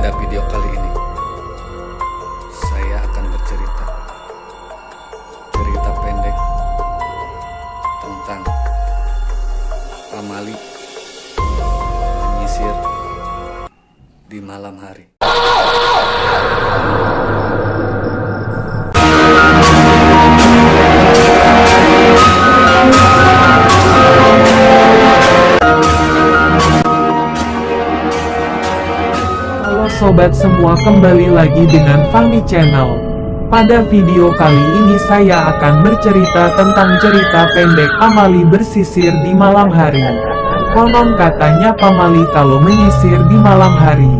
Pada video kali ini, saya akan bercerita cerita pendek tentang pamali menyisir di malam hari. Sobat semua, kembali lagi dengan Fahmi Channel. Pada video kali ini saya akan bercerita tentang cerita pendek pamali bersisir di malam hari. Konon katanya pamali kalau menyisir di malam hari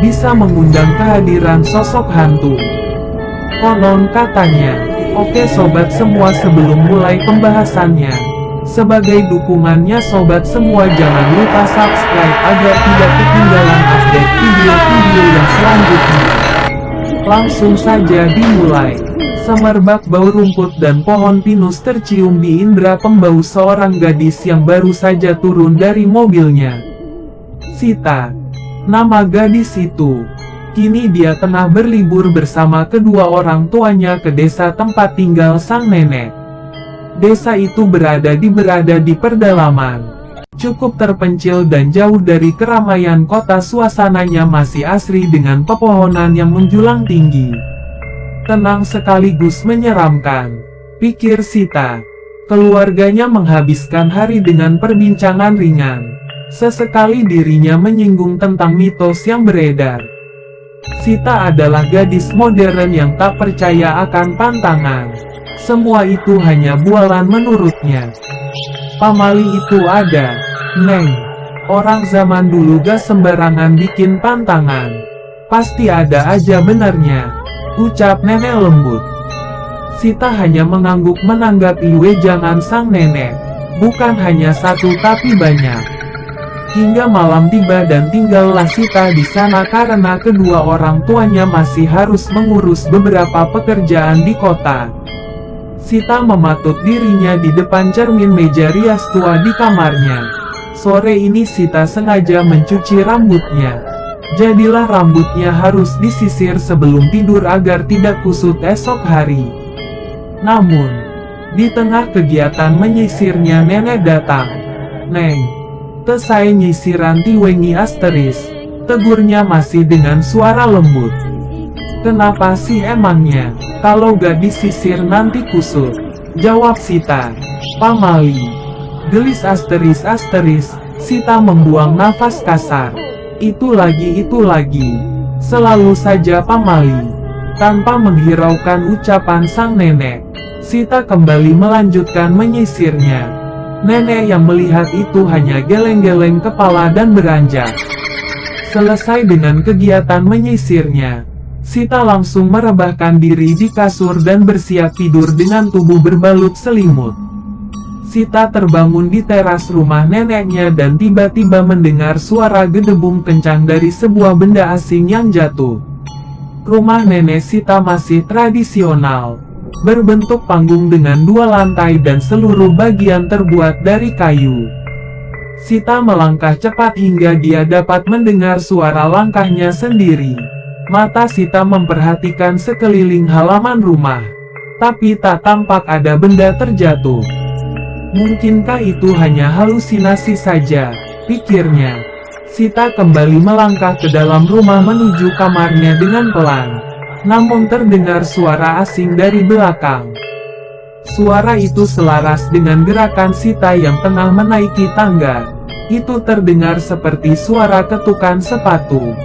bisa mengundang kehadiran sosok hantu. Konon katanya. Oke sobat semua, sebelum mulai pembahasannya, sebagai dukungannya sobat semua jangan lupa subscribe agar tidak ketinggalan update video-video yang selanjutnya. Langsung saja dimulai. Semerbak bau rumput dan pohon pinus tercium di indera pembau seorang gadis yang baru saja turun dari mobilnya. Sita, nama gadis itu. Kini dia tengah berlibur bersama kedua orang tuanya ke desa tempat tinggal sang nenek. Desa itu berada di pedalaman, cukup terpencil dan jauh dari keramaian kota. Suasananya masih asri dengan pepohonan yang menjulang tinggi. Tenang sekaligus menyeramkan, pikir Sita. Keluarganya menghabiskan hari dengan perbincangan ringan. Sesekali dirinya menyinggung tentang mitos yang beredar. Sita adalah gadis modern yang tak percaya akan pantangan. Semua itu hanya bualan menurutnya. Pamali itu ada, Neng. Orang zaman dulu gak sembarangan bikin pantangan. Pasti ada aja benernya, ucap nenek lembut. Sita hanya mengangguk menanggapi wejangan sang nenek. Bukan hanya satu tapi banyak. Hingga malam tiba dan tinggallah Sita di sana karena kedua orang tuanya masih harus mengurus beberapa pekerjaan di kota. Sita mematut dirinya di depan cermin meja rias tua di kamarnya. Sore ini Sita sengaja mencuci rambutnya. Jadilah rambutnya harus disisir sebelum tidur agar tidak kusut esok hari. Namun, di tengah kegiatan menyisirnya nenek datang. Neng, tesai nyisiran tiwengi asteris, tegurnya masih dengan suara lembut. Kenapa sih emangnya? Kalau gak disisir nanti kusut, jawab Sita. Pamali. Gelis asteris. Sita membuang nafas kasar. Itu lagi. Selalu saja Pamali. Tanpa menghiraukan ucapan sang nenek, Sita kembali melanjutkan menyisirnya. Nenek yang melihat itu hanya geleng-geleng kepala dan beranjak. Selesai dengan kegiatan menyisirnya, Sita langsung merebahkan diri di kasur dan bersiap tidur dengan tubuh berbalut selimut. Sita terbangun di teras rumah neneknya dan tiba-tiba mendengar suara gedebum kencang dari sebuah benda asing yang jatuh. Rumah nenek Sita masih tradisional, berbentuk panggung dengan 2 lantai dan seluruh bagian terbuat dari kayu. Sita melangkah cepat hingga dia dapat mendengar suara langkahnya sendiri. Mata Sita memperhatikan sekeliling halaman rumah, tapi tak tampak ada benda terjatuh. Mungkinkah itu hanya halusinasi saja, pikirnya. Sita kembali melangkah ke dalam rumah menuju kamarnya dengan pelan. Namun terdengar suara asing dari belakang. Suara itu selaras dengan gerakan Sita yang tengah menaiki tangga. Itu terdengar seperti suara ketukan sepatu.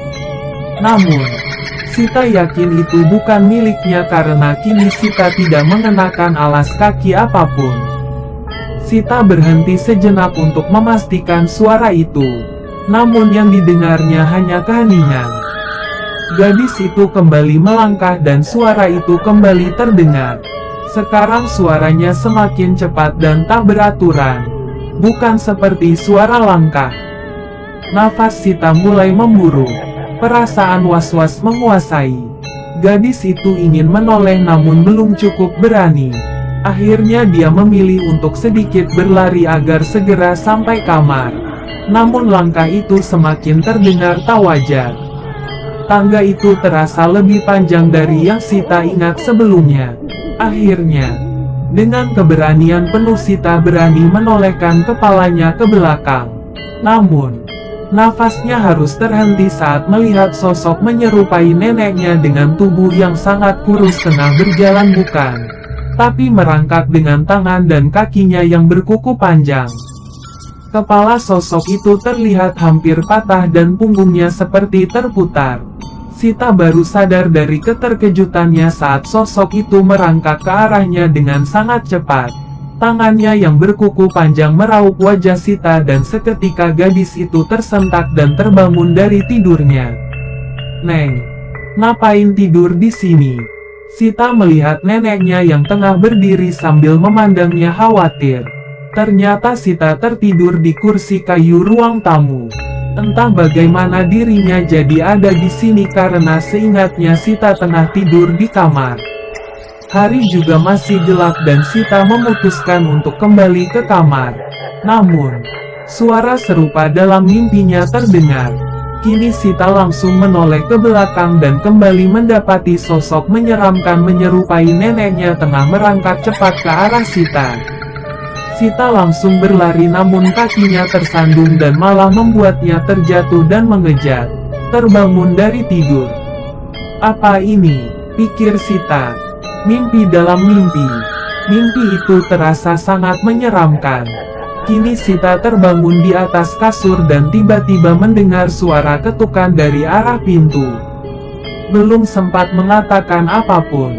Namun, Sita yakin itu bukan miliknya karena kini Sita tidak mengenakan alas kaki apapun. Sita berhenti sejenak untuk memastikan suara itu. Namun yang didengarnya hanya keheningan. Gadis itu kembali melangkah dan suara itu kembali terdengar. Sekarang suaranya semakin cepat dan tak beraturan. Bukan seperti suara langkah. Nafas Sita mulai memburu. Perasaan was-was menguasai. Gadis itu ingin menoleh namun belum cukup berani. Akhirnya dia memilih untuk sedikit berlari agar segera sampai kamar. Namun langkah itu semakin terdengar tak wajar. Tangga itu terasa lebih panjang dari yang Sita ingat sebelumnya. Akhirnya, dengan keberanian penuh Sita berani menolehkan kepalanya ke belakang. Namun, nafasnya harus terhenti saat melihat sosok menyerupai neneknya dengan tubuh yang sangat kurus tengah berjalan bukan, tapi merangkak dengan tangan dan kakinya yang berkuku panjang. Kepala sosok itu terlihat hampir patah dan punggungnya seperti terputar. Sita baru sadar dari keterkejutannya saat sosok itu merangkak ke arahnya dengan sangat cepat. Tangannya yang berkuku panjang meraup wajah Sita dan seketika gadis itu tersentak dan terbangun dari tidurnya. "Neng, ngapain tidur di sini?" Sita melihat neneknya yang tengah berdiri sambil memandangnya khawatir. Ternyata Sita tertidur di kursi kayu ruang tamu. Entah bagaimana dirinya jadi ada di sini karena seingatnya Sita tengah tidur di kamar. Hari juga masih gelap dan Sita memutuskan untuk kembali ke kamar. Namun, suara serupa dalam mimpinya terdengar. Kini Sita langsung menoleh ke belakang dan kembali mendapati sosok menyeramkan menyerupai neneknya tengah merangkak cepat ke arah Sita. Sita langsung berlari namun kakinya tersandung dan malah membuatnya terjatuh dan mengejat. Terbangun dari tidur. "Apa ini?" pikir Sita. Mimpi dalam mimpi. Mimpi itu terasa sangat menyeramkan. Kini Sita terbangun di atas kasur dan tiba-tiba mendengar suara ketukan dari arah pintu. Belum sempat mengatakan apapun,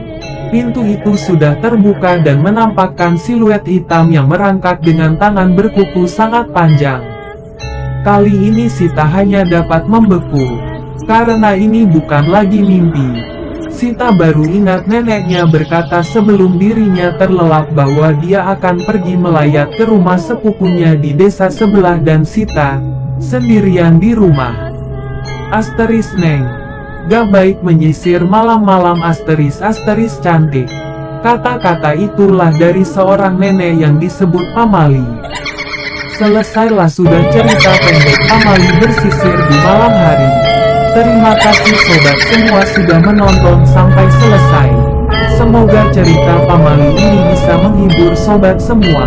pintu itu sudah terbuka dan menampakkan siluet hitam yang merangkak dengan tangan berkuku sangat panjang. Kali ini Sita hanya dapat membeku, karena ini bukan lagi mimpi. Sita baru ingat neneknya berkata sebelum dirinya terlelap bahwa dia akan pergi melayat ke rumah sepupunya di desa sebelah dan Sita sendirian di rumah. Asteris Neng, gak baik menyisir malam-malam asteris cantik. Kata-kata itulah dari seorang nenek yang disebut Pamali. Selesailah sudah cerita pendek Pamali bersisir di malam hari. Terima kasih sobat semua sudah menonton sampai selesai. Semoga cerita Pamali ini bisa menghibur sobat semua.